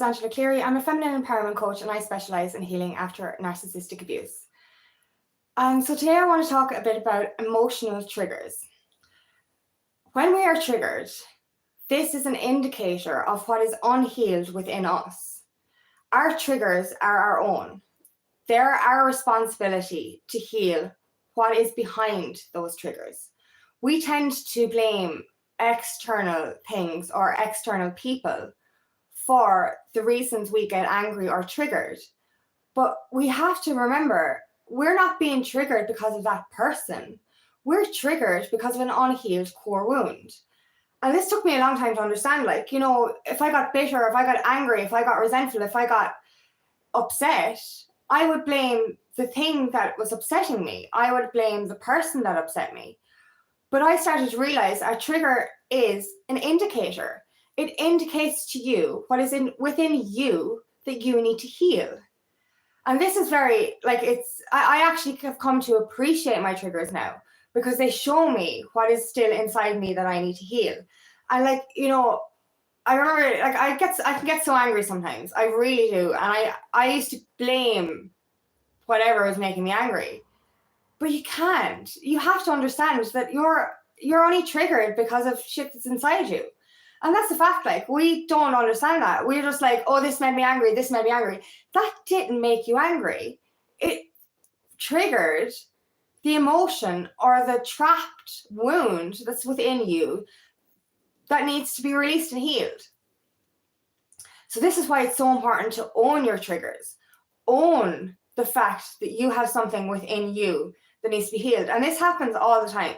Angela Cleary. I'm a feminine empowerment coach and I specialize in healing after narcissistic abuse. So today I want to talk a bit about emotional triggers. When we are triggered, this is an indicator of what is unhealed within us. Our triggers are our own. They're our responsibility to heal what is behind those triggers. We tend to blame external things or external people for the reasons we get angry or triggered. But we have to remember, we're not being triggered because of that person. We're triggered because of an unhealed core wound. And this took me a long time to understand. If I got bitter, if I got angry, if I got resentful, if I got upset, I would blame the thing that was upsetting me. I would blame the person that upset me. But I started to realize a trigger is an indicator. It indicates to you what is within you that you need to heal. And this is very, I actually have come to appreciate my triggers now because they show me what is still inside me that I need to heal. And I remember, I can get so angry sometimes. I really do. And I used to blame whatever was making me angry. But you can't. You have to understand that you're only triggered because of shit that's inside you. And that's the fact. We don't understand that. We're just like, oh, this made me angry. This made me angry. That didn't make you angry. It triggered the emotion or the trapped wound that's within you that needs to be released and healed. So this is why it's so important to own your triggers. Own the fact that you have something within you that needs to be healed. And this happens all the time.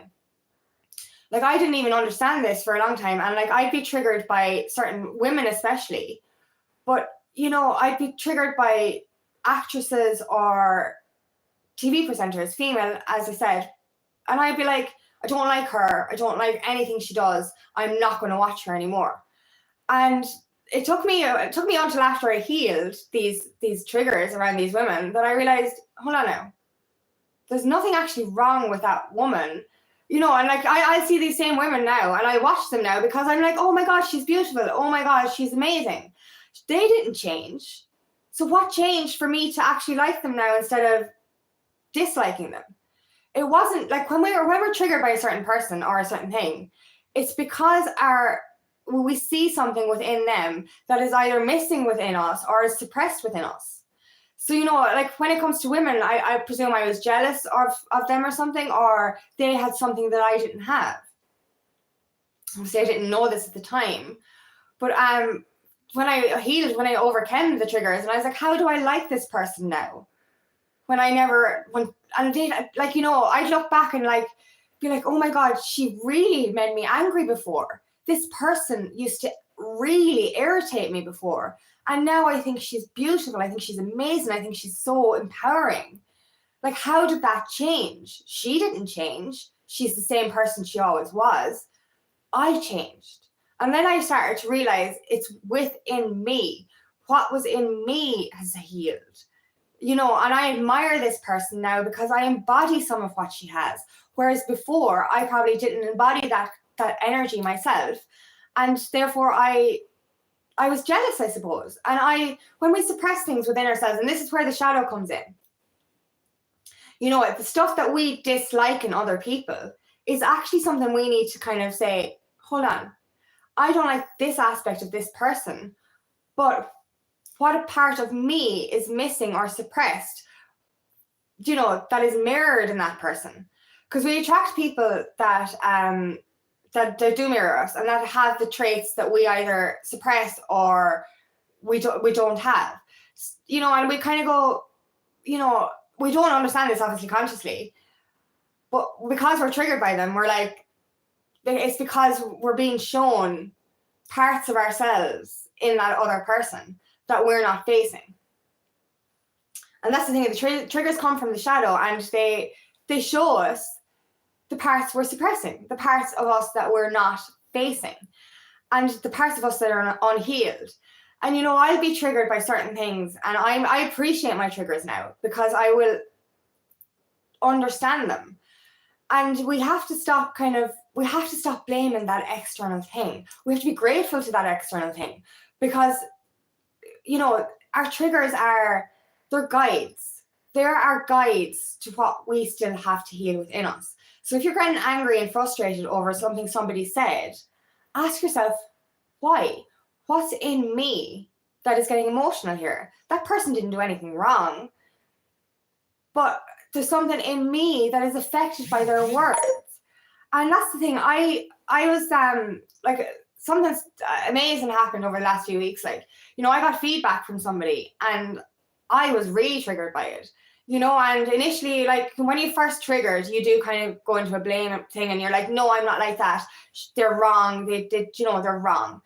I didn't even understand this for a long time. And I'd be triggered by certain women especially. But, I'd be triggered by actresses or TV presenters, female, as I said. And I'd be like, I don't like her. I don't like anything she does. I'm not going to watch her anymore. And it took me until after I healed these triggers around these women that I realized, hold on now. There's nothing actually wrong with that woman. And I see these same women now and I watch them now because I'm like, oh my God, she's beautiful. Oh my God, she's amazing. They didn't change. So what changed for me to actually like them now instead of disliking them? It wasn't when we're triggered by a certain person or a certain thing, it's because we see something within them that is either missing within us or is suppressed within us. So, when it comes to women, I presume I was jealous of them or something, or they had something that I didn't have. Obviously, I didn't know this at the time. But when I healed, when I overcame the triggers, and I was like, how do I like this person now? I'd look back and be like, oh my God, she really made me angry before. This person used to really irritate me before. And now I think she's beautiful. I think she's amazing. I think she's so empowering. How did that change? She didn't change. She's the same person she always was. I changed. And then I started to realize it's within me. What was in me has healed. And I admire this person now because I embody some of what she has. Whereas before, I probably didn't embody that energy myself. And therefore, I was jealous, I suppose. And when we suppress things within ourselves, and this is where the shadow comes in, the stuff that we dislike in other people is actually something we need to kind of say, hold on, I don't like this aspect of this person, but what a part of me is missing or suppressed, that is mirrored in that person. Because we attract people that do mirror us and that have the traits that we either suppress or we don't have. And we kind of go, we don't understand this obviously consciously, but because we're triggered by them, we're like, it's because we're being shown parts of ourselves in that other person that we're not facing. And that's the thing, the triggers come from the shadow and they show us the parts we're suppressing, the parts of us that we're not facing, and the parts of us that are unhealed. And, I'll be triggered by certain things, and I appreciate my triggers now because I will understand them. And we have to stop blaming that external thing. We have to be grateful to that external thing because our triggers they're guides. They're our guides to what we still have to heal within us. So if you're getting angry and frustrated over something somebody said, ask yourself, why? What's in me that is getting emotional here? That person didn't do anything wrong, but there's something in me that is affected by their words. And that's the thing. I was like, something amazing happened over the last few weeks. Like, I got feedback from somebody and I was really triggered by it. And initially, like, when you first triggered, you do kind of go into a blame thing and you're like, no, I'm not like that. They're wrong. They're wrong.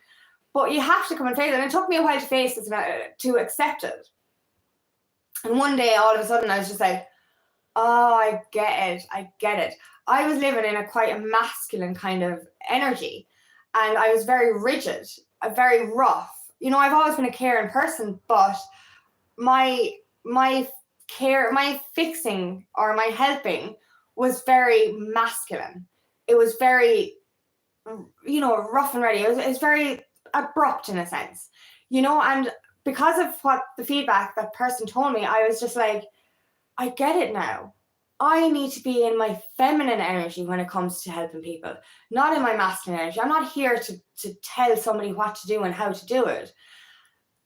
But you have to come and face it. And it took me a while to face it, to accept it. And one day, all of a sudden, I was just like, oh, I get it. I was living in quite a masculine kind of energy. And I was very rigid, very rough. I've always been a caring person, but my care, my fixing or my helping was very masculine. It was very, rough and ready. It was very abrupt in a sense, and because of what the feedback that person told me, I was just like, I get it now. I need to be in my feminine energy when it comes to helping people, not in my masculine energy. I'm not here to tell somebody what to do and how to do it.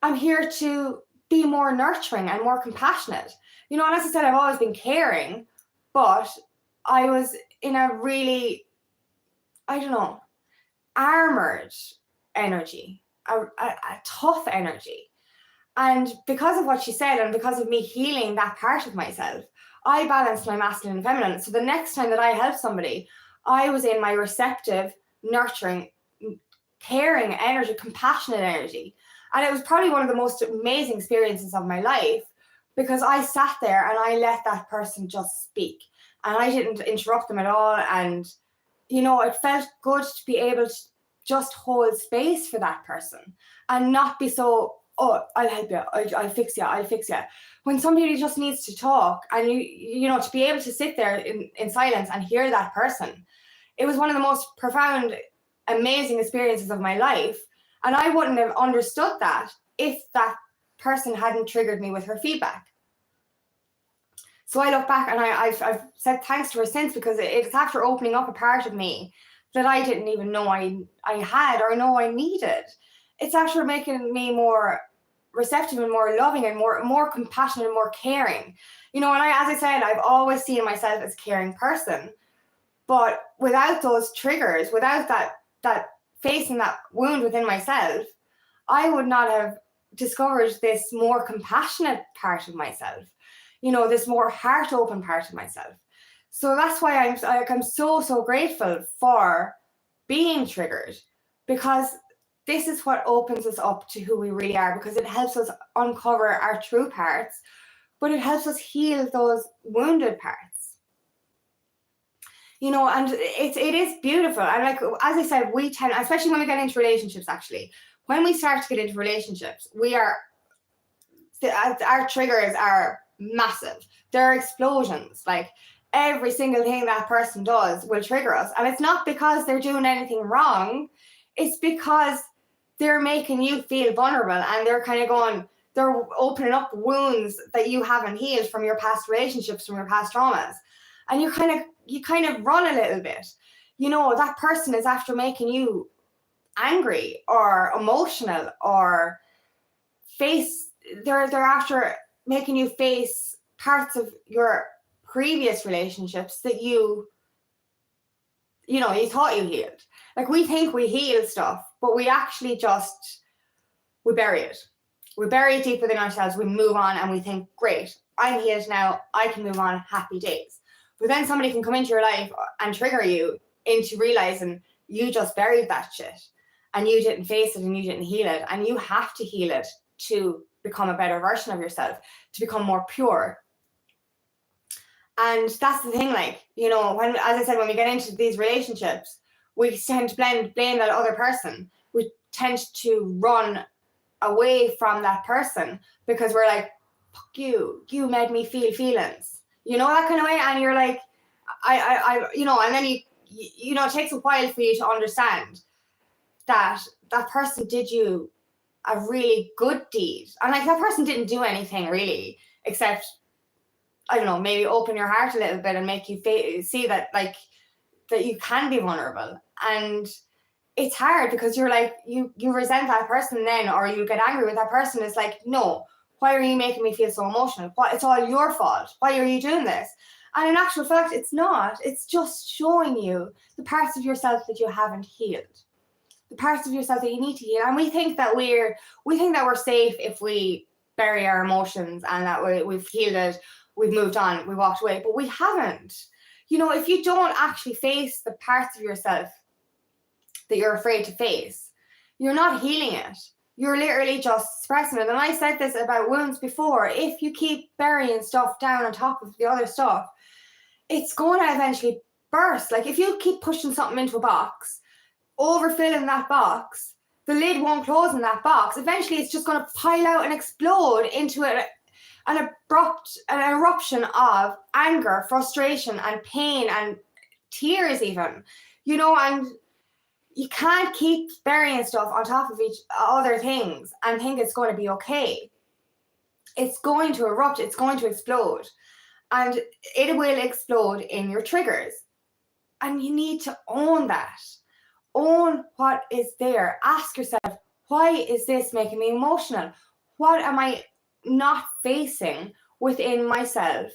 I'm here to be more nurturing and more compassionate. And as I said, I've always been caring, but I was in a really, armored energy, a tough energy. And because of what she said and because of me healing that part of myself, I balanced my masculine and feminine. So the next time that I helped somebody, I was in my receptive, nurturing, caring energy, compassionate energy. And it was probably one of the most amazing experiences of my life, because I sat there and I let that person just speak. And I didn't interrupt them at all. And, it felt good to be able to just hold space for that person and not be so, oh, I'll help you, I'll fix you. When somebody just needs to talk, and to be able to sit there in silence and hear that person, it was one of the most profound, amazing experiences of my life. And I wouldn't have understood that if that person hadn't triggered me with her feedback. So I look back and I've said thanks to her since, because it's after opening up a part of me that I didn't even know I had or know I needed. It's after making me more receptive and more loving and more compassionate and more caring. And as I said, I've always seen myself as a caring person, but without those triggers, without that facing that wound within myself, I would not have discovered this more compassionate part of myself, this more heart open part of myself. So that's why I'm so grateful for being triggered, because this is what opens us up to who we really are, because it helps us uncover our true parts, but it helps us heal those wounded parts. And it is beautiful. And like, as I said, we tend, especially when we get into relationships, actually, when we start to get into relationships, our triggers are massive. They're explosions. Like, every single thing that person does will trigger us. And it's not because they're doing anything wrong. It's because they're making you feel vulnerable, and they're opening up wounds that you haven't healed from your past relationships, from your past traumas. And you kind of run a little bit. That person is after making you angry or emotional, or they're after making you face parts of your previous relationships that you thought you healed. Like, we think we heal stuff, but we actually we bury it. We bury it deep within ourselves. We move on and we think, great, I'm healed now, I can move on, happy days. But then somebody can come into your life and trigger you into realizing you just buried that shit and you didn't face it and you didn't heal it. And you have to heal it to become a better version of yourself, to become more pure. And that's the thing, like, as I said, when we get into these relationships, we tend to blame that other person. We tend to run away from that person because we're like, fuck you made me feel feelings, that kind of way. And you're like, and then it takes a while for you to understand that that person did you a really good deed, and like that person didn't do anything really except, I don't know, maybe open your heart a little bit and make you see that like that you can be vulnerable. And it's hard because you're like, you resent that person then, or you get angry with that person. It's like, no, why are you making me feel so emotional? It's all your fault. Why are you doing this? And in actual fact, it's not. It's just showing you the parts of yourself that you haven't healed, the parts of yourself that you need to heal. And we think that we're safe if we bury our emotions and that we've healed it, we've moved on, we walked away, but we haven't. You know, if you don't actually face the parts of yourself that you're afraid to face, you're not healing it. You're literally just suppressing it. And I said this about wounds before. If you keep burying stuff down on top of the other stuff, it's going to eventually burst. Like if you keep pushing something into a box, overfilling that box, the lid won't close in that box. Eventually it's just going to pile out and explode into an eruption of anger, frustration, and pain, and tears even. You know, and you can't keep burying stuff on top of each other things and think it's going to be okay. It's going to erupt. It's going to explode. And it will explode in your triggers. And you need to own that. Own what is there. Ask yourself, why is this making me emotional? What am I not facing within myself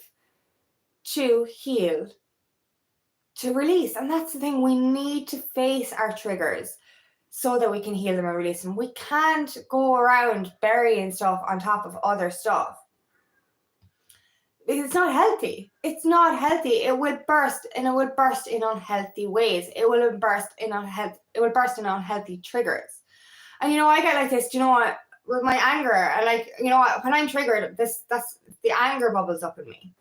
to heal, to release? And that's the thing. We need to face our triggers so that we can heal them and release them. We can't go around burying stuff on top of other stuff. It's not healthy. It's not healthy. It will burst, and it will burst in unhealthy ways. It will burst in unhealthy triggers. And you know, I get like this, do you know what? With my anger, and like, you know what, when I'm triggered, that's the anger bubbles up in me.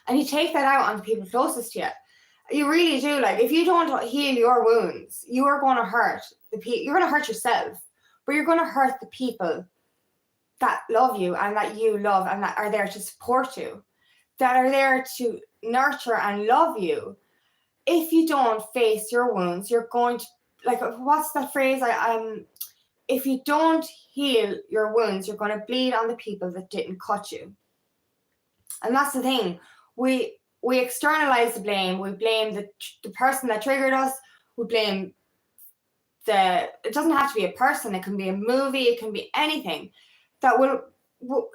And you take that out on the people closest to you. You really do. Like, if you don't heal your wounds, you are going to hurt you're going to hurt yourself, but you're going to hurt the people that love you and that you love and that are there to support you, that are there to nurture and love you. If you don't face your wounds, you're going to, like, what's that phrase? If you don't heal your wounds, you're going to bleed on the people that didn't cut you. And that's the thing. We externalize the blame. We blame the person that triggered us. We blame it doesn't have to be a person. It can be a movie. It can be anything that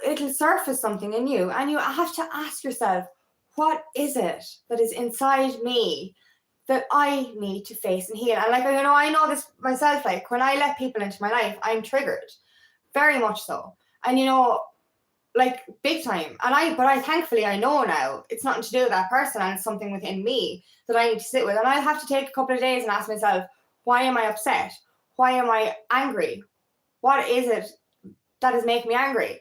it'll surface something in you. And you have to ask yourself, what is it that is inside me that I need to face and heal? And like, you know, I know this myself, like when I let people into my life, I'm triggered, very much so. And, you know, like big time. But I thankfully, I know now it's nothing to do with that person, and it's something within me that I need to sit with. And I have to take a couple of days and ask myself, why am I upset? Why am I angry? What is it that is making me angry?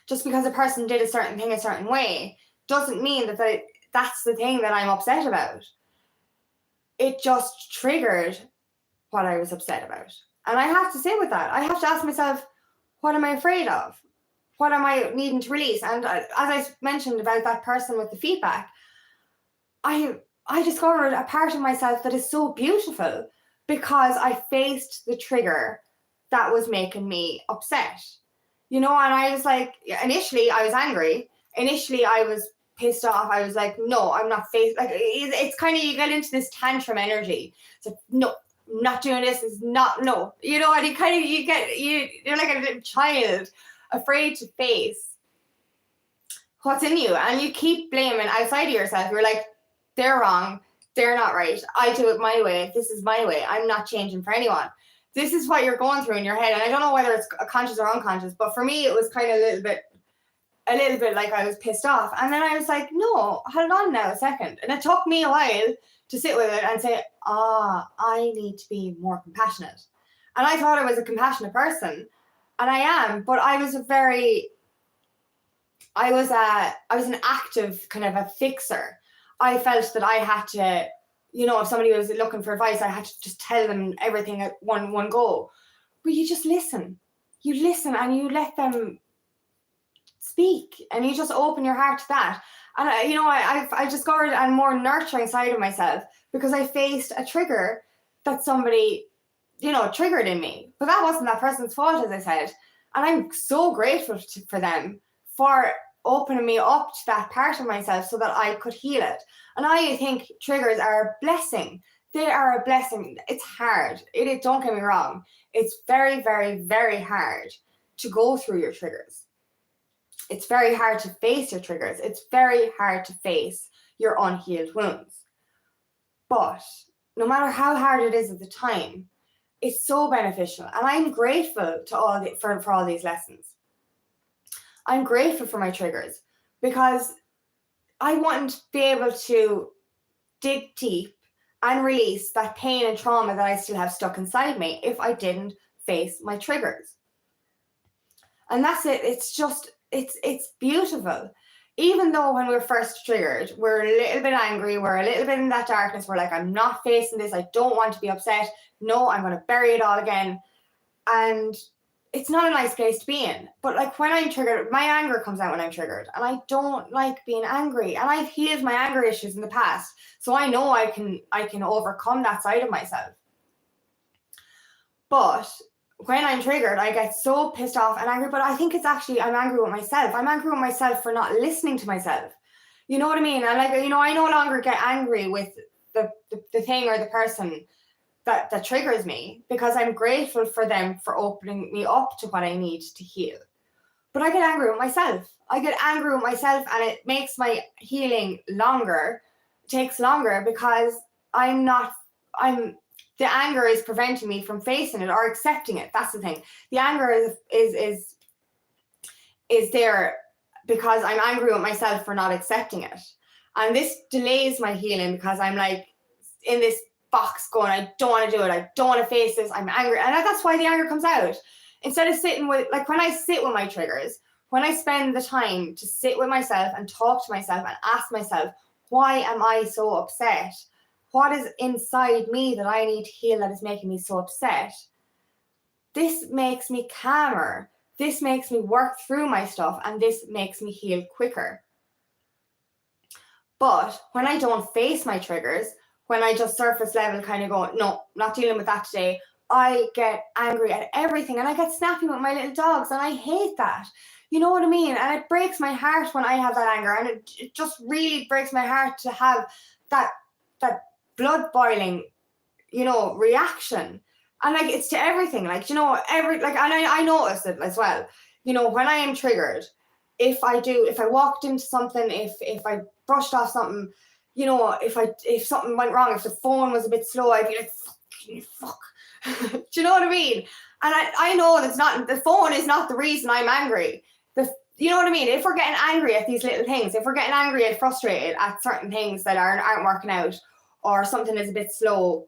Just because a person did a certain thing a certain way doesn't mean that that's the thing that I'm upset about. It just triggered what I was upset about. And I have to sit with that. I have to ask myself, what am I afraid of? What am I needing to release? And as I mentioned about that person with the feedback, I discovered a part of myself that is so beautiful because I faced the trigger that was making me upset. You know, and I was like, initially I was angry. Initially I was pissed off. I was like, no, I'm not faced. Like, it's kind of, you get into this tantrum energy. It's like, no, I'm not doing this. It's not, no. You know, and you're like a little child afraid to face what's in you. And you keep blaming outside of yourself. You're like, they're wrong. They're not right. I do it my way. This is my way. I'm not changing for anyone. This is what you're going through in your head. And I don't know whether it's conscious or unconscious, but for me, it was kind of a little bit like I was pissed off. And then I was like, no, hold on now a second. And it took me a while to sit with it and say, I need to be more compassionate. And I thought I was a compassionate person, and I am, but I was an active kind of a fixer. I felt that I had to, you know, if somebody was looking for advice, I had to just tell them everything at one go. But you just listen. You listen and you let them speak, and you just open your heart to that. And you know, I discovered a more nurturing side of myself because I faced a trigger that somebody, triggered in me. But that wasn't that person's fault, as I said. And I'm so grateful for them for opening me up to that part of myself so that I could heal it. And I think triggers are a blessing. They are a blessing. It's hard. Don't get me wrong. It's very, very, very hard to go through your triggers. It's very hard to face your triggers. It's very hard to face your unhealed wounds. But no matter how hard it is at the time, it's so beneficial. And I'm grateful to for all these lessons. I'm grateful for my triggers because I wouldn't be able to dig deep and release that pain and trauma that I still have stuck inside me if I didn't face my triggers. And that's it. It's beautiful. Even though when we're first triggered, we're a little bit angry, we're a little bit in that darkness, we're like, I'm not facing this, I don't want to be upset. No, I'm going to bury it all again. And it's not a nice place to be in. But like when I'm triggered, my anger comes out when I'm triggered. And I don't like being angry. And I've healed my anger issues in the past. So I know I can overcome that side of myself. But when I'm triggered, I get so pissed off and angry. But I think it's actually, I'm angry with myself. I'm angry with myself for not listening to myself. You know what I mean? And like, I no longer get angry with the thing or the person that triggers me, because I'm grateful for them for opening me up to what I need to heal. But I get angry with myself. I get angry with myself, and it makes my healing longer, takes longer, because the anger is preventing me from facing it or accepting it. That's the thing. The anger is there because I'm angry with myself for not accepting it. And this delays my healing because I'm like in this box going, I don't want to do it. I don't want to face this. I'm angry. And that's why the anger comes out. Instead of sitting with, like when I sit with my triggers, when I spend the time to sit with myself and talk to myself and ask myself, why am I so upset? What is inside me that I need to heal that is making me so upset? This makes me calmer. This makes me work through my stuff, and this makes me heal quicker. But when I don't face my triggers, when I just surface level kind of go, no, not dealing with that today, I get angry at everything, and I get snappy with my little dogs, and I hate that. You know what I mean? And it breaks my heart when I have that anger, and it just really breaks my heart to have that blood boiling, reaction. And like, it's to everything, like, and I notice it as well. When I am triggered, if I walked into something, if I brushed off something, if something went wrong, if the phone was a bit slow, I'd be like, fuck. Do you know what I mean? And I know the phone is not the reason I'm angry. You know what I mean? If we're getting angry at these little things, if we're getting angry and frustrated at certain things that aren't working out, or something is a bit slow,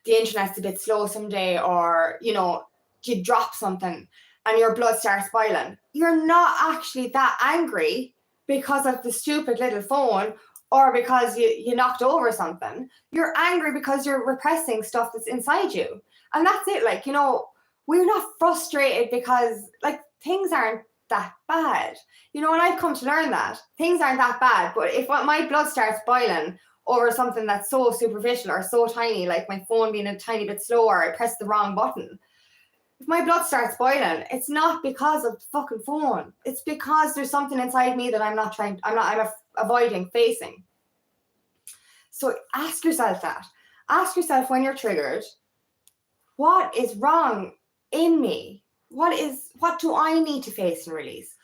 the internet's a bit slow someday, or, you drop something and your blood starts boiling, you're not actually that angry because of the stupid little phone or because you knocked over something. You're angry because you're repressing stuff that's inside you. And that's it. Like, we're not frustrated because, like, things aren't that bad. And I've come to learn that things aren't that bad. But if my blood starts boiling over something that's so superficial or so tiny, like my phone being a tiny bit slower, I pressed the wrong button. If my blood starts boiling, it's not because of the fucking phone. It's because there's something inside me that I'm avoiding facing. So ask yourself that. Ask yourself when you're triggered, what is wrong in me? What do I need to face and release?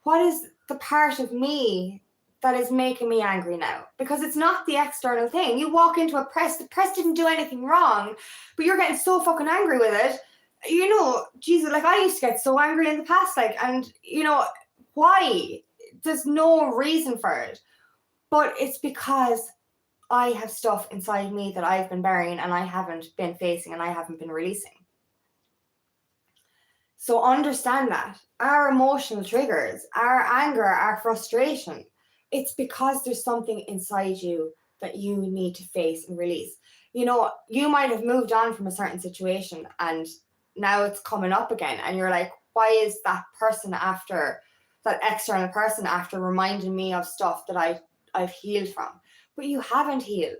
What is the part of me that is making me angry now? Because it's not the external thing. You walk into a press, the press didn't do anything wrong, but you're getting so fucking angry with it. Jesus, like I used to get so angry in the past, like, and why? There's no reason for it. But it's because I have stuff inside me that I've been burying and I haven't been facing and I haven't been releasing. So understand that. Our emotional triggers, our anger, our frustration, it's because there's something inside you that you need to face and release. You might have moved on from a certain situation and now it's coming up again. And you're like, why is that external person after reminding me of stuff that I've healed from? But you haven't healed.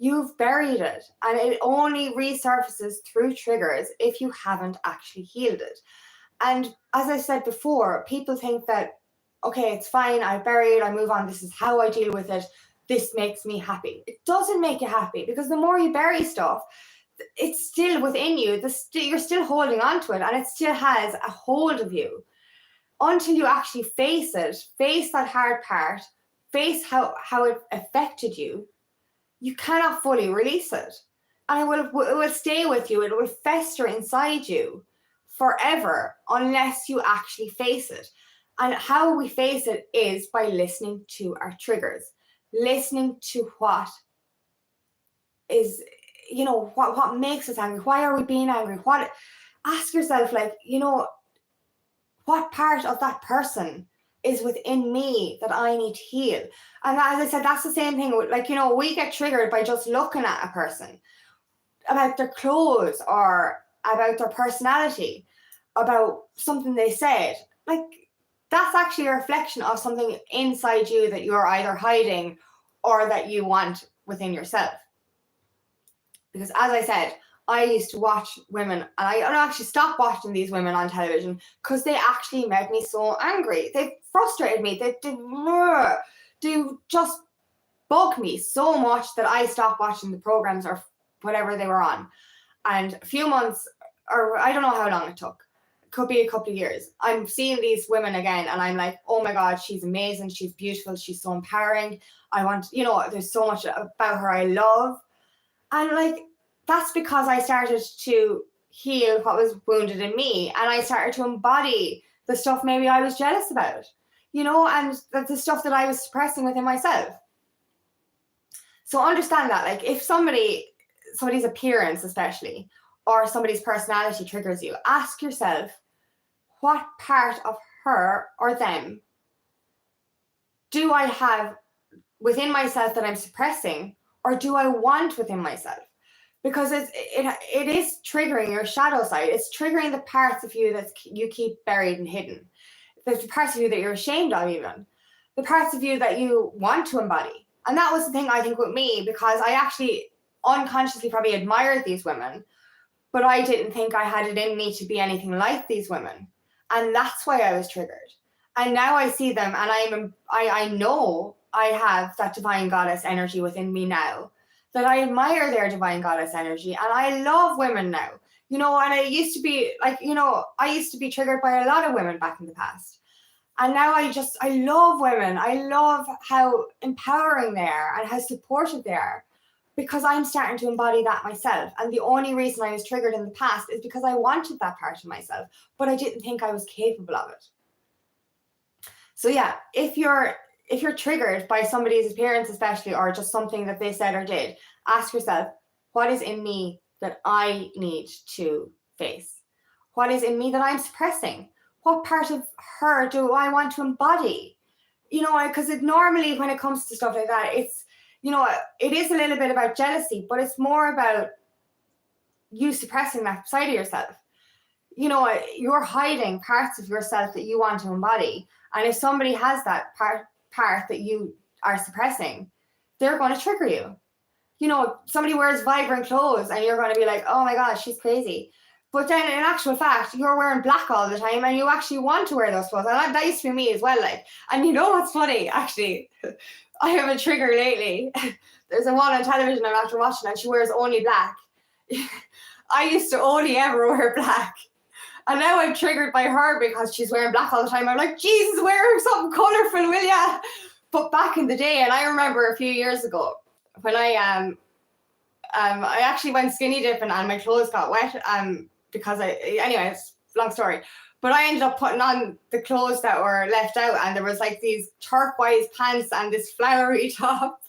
you've buried it, and it only resurfaces through triggers if you haven't actually healed it. And as I said before, people think that, okay, it's fine, I bury it, I move on, this is how I deal with it, this makes me happy. It doesn't make you happy, because the more you bury stuff, it's still within you, you're still holding on to it, and it still has a hold of you until you actually face it, face that hard part, face how it affected you. You cannot fully release it, and it will stay with you. It will fester inside you forever unless you actually face it. And how we face it is by listening to our triggers, listening to what is, what makes us angry. Why are we being angry? Ask yourself, like, what part of that person is within me that I need to heal? And as I said, that's the same thing with, like, we get triggered by just looking at a person, about their clothes or about their personality, about something they said. Like, that's actually a reflection of something inside you that you're either hiding or that you want within yourself. Because as I said, I used to watch women, and I actually stopped watching these women on television because they actually made me so angry. They frustrated me. They just bug me so much that I stopped watching the programs or whatever they were on. And a few months, or I don't know how long it took, it could be a couple of years, I'm seeing these women again, and I'm like, oh my God, she's amazing, she's beautiful, she's so empowering. I want, there's so much about her I love. And like, that's because I started to heal what was wounded in me, and I started to embody the stuff maybe I was jealous about, and the stuff that I was suppressing within myself. So understand that, like, if somebody's appearance especially, or somebody's personality triggers you, ask yourself, what part of her or them do I have within myself that I'm suppressing, or do I want within myself? Because it is triggering your shadow side. It's triggering the parts of you that you keep buried and hidden. There's the parts of you that you're ashamed of, even the parts of you that you want to embody. And that was the thing, I think, with me, because I actually unconsciously probably admired these women, but I didn't think I had it in me to be anything like these women. And that's why I was triggered. And now I see them, and I know I have that divine goddess energy within me now, that I admire their divine goddess energy, and I love women now. And I used to be like, I used to be triggered by a lot of women back in the past. And now I love women. I love how empowering they are and how supportive they are, because I'm starting to embody that myself. And the only reason I was triggered in the past is because I wanted that part of myself, but I didn't think I was capable of it. So yeah, if you're triggered by somebody's appearance especially, or just something that they said or did, ask yourself, what is in me that I need to face? What is in me that I'm suppressing? What part of her do I want to embody? Because normally when it comes to stuff like that, it's, it is a little bit about jealousy, but it's more about you suppressing that side of yourself. You're hiding parts of yourself that you want to embody. And if somebody has that part that you are suppressing, they're going to trigger you. Somebody wears vibrant clothes and you're going to be like, oh my gosh, she's crazy. But then in actual fact, you're wearing black all the time and you actually want to wear those clothes. And that used to be me as well. Like, and what's funny, actually, I have a trigger lately. There's a one on television I'm after watching, and she wears only black. I used to only ever wear black. And now I'm triggered by her because she's wearing black all the time. I'm like, Jesus, wear something colorful, will ya? But back in the day, and I remember a few years ago when I actually went skinny dipping and my clothes got wet because anyways, long story. But I ended up putting on the clothes that were left out, and there was like these turquoise pants and this flowery top.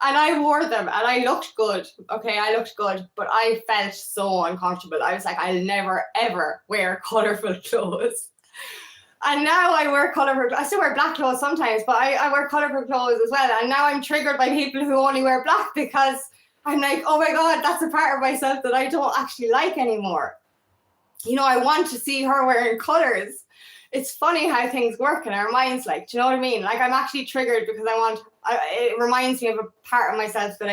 And I wore them and I looked good. Okay, I looked good, but I felt so uncomfortable. I was like, I'll never, ever wear colorful clothes. And now I wear colorful, I still wear black clothes sometimes, but I wear colorful clothes as well. And now I'm triggered by people who only wear black, because I'm like, oh my God, that's a part of myself that I don't actually like anymore. I want to see her wearing colors. It's funny how things work in our minds. Like, do you know what I mean? Like, I'm actually triggered because it reminds me of a part of myself that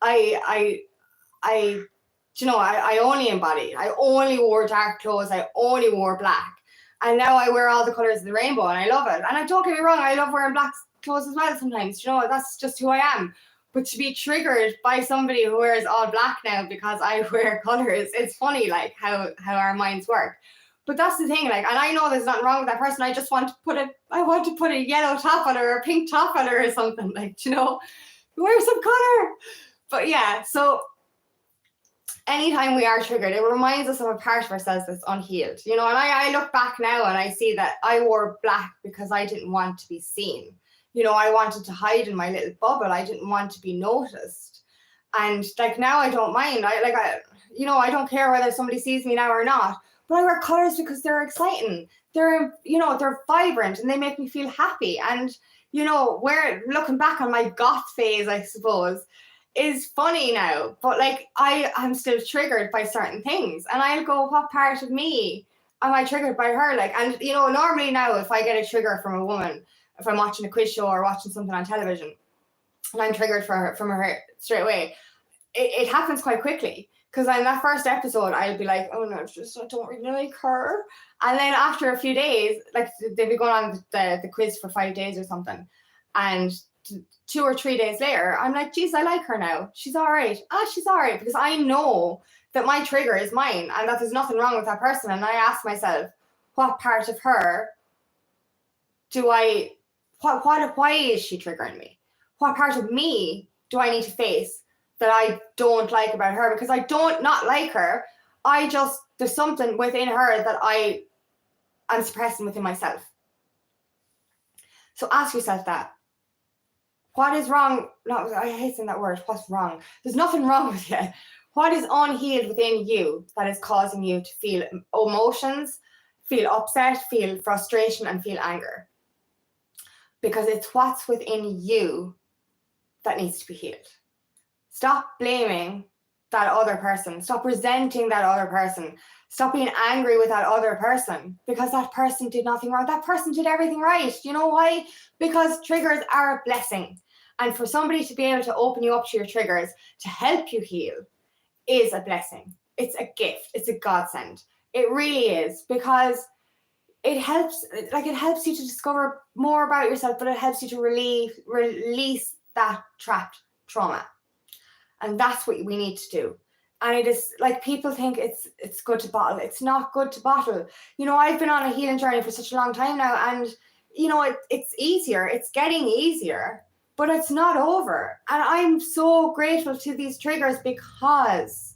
I I only embodied. I only wore dark clothes. I only wore black. And now I wear all the colors of the rainbow and I love it. And don't get me wrong, I love wearing black clothes as well sometimes. That's just who I am. But to be triggered by somebody who wears all black now because I wear colors, it's funny like how our minds work. But that's the thing, like, and I know there's nothing wrong with that person. I just want to put a yellow top on her or a pink top on her or something, like, wear some color. But yeah, so anytime we are triggered, it reminds us of a part of ourselves that's unhealed, and I look back now and I see that I wore black because I didn't want to be seen. I wanted to hide in my little bubble. I didn't want to be noticed. And like now I don't mind. I don't care whether somebody sees me now or not. But I wear colors because they're exciting. They're vibrant and they make me feel happy. And, looking back on my goth phase, I suppose, is funny now. But like, I'm still triggered by certain things. And I'll go, what part of me am I triggered by her? Like, and, normally now if I get a trigger from a woman, if I'm watching a quiz show or watching something on television, and I'm triggered from her straight away, it happens quite quickly. Because in that first episode, I'll be like, oh no, I don't really like her. And then after a few days, like they'll be going on the quiz for 5 days or something. And 2 or 3 days later, I'm like, geez, I like her now. She's all right. She's all right. Because I know that my trigger is mine and that there's nothing wrong with that person. And I ask myself, what part of her why is she triggering me? What part of me do I need to face that I don't like about her? Because I don't not like her. There's something within her that I'm suppressing within myself. So ask yourself that. What is wrong? No, I hate saying that word. What's wrong? There's nothing wrong with you. What is unhealed within you that is causing you to feel emotions, feel upset, feel frustration, and feel anger? Because it's what's within you that needs to be healed. Stop blaming that other person. Stop resenting that other person. Stop being angry with that other person because that person did nothing wrong. That person did everything right. You know why? Because triggers are a blessing. And for somebody to be able to open you up to your triggers to help you heal is a blessing. It's a gift. It's a godsend. It really is, because it helps you to discover more about yourself, but it helps you to release that trapped trauma. And that's what we need to do. And it is like, people think it's good to bottle. It's not good to bottle. I've been on a healing journey for such a long time now, and it's easier. It's getting easier, but it's not over. And I'm so grateful to these triggers because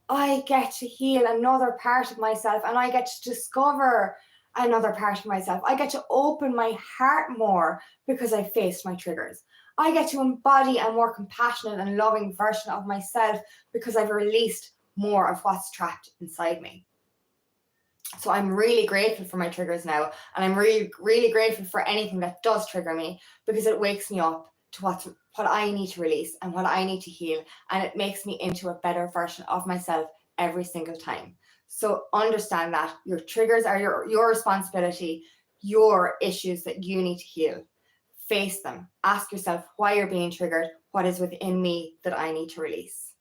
I get to heal another part of myself, and I get to discover another part of myself. I get to open my heart more because I faced my triggers. I get to embody a more compassionate and loving version of myself because I've released more of what's trapped inside me. So I'm really grateful for my triggers now. And I'm really, really grateful for anything that does trigger me, because it wakes me up to what I need to release and what I need to heal. And it makes me into a better version of myself every single time. So understand that your triggers are your responsibility, your issues that you need to heal. Face them. Ask yourself why you're being triggered. What is within me that I need to release?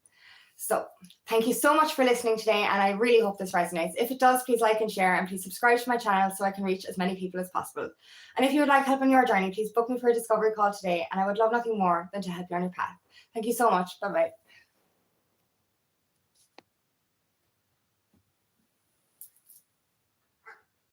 So thank you so much for listening today, and I really hope this resonates. If it does, please like and share, and please subscribe to my channel so I can reach as many people as possible. And if you would like help on your journey, please book me for a discovery call today, and I would love nothing more than to help you on your path. Thank you so much. Bye-bye.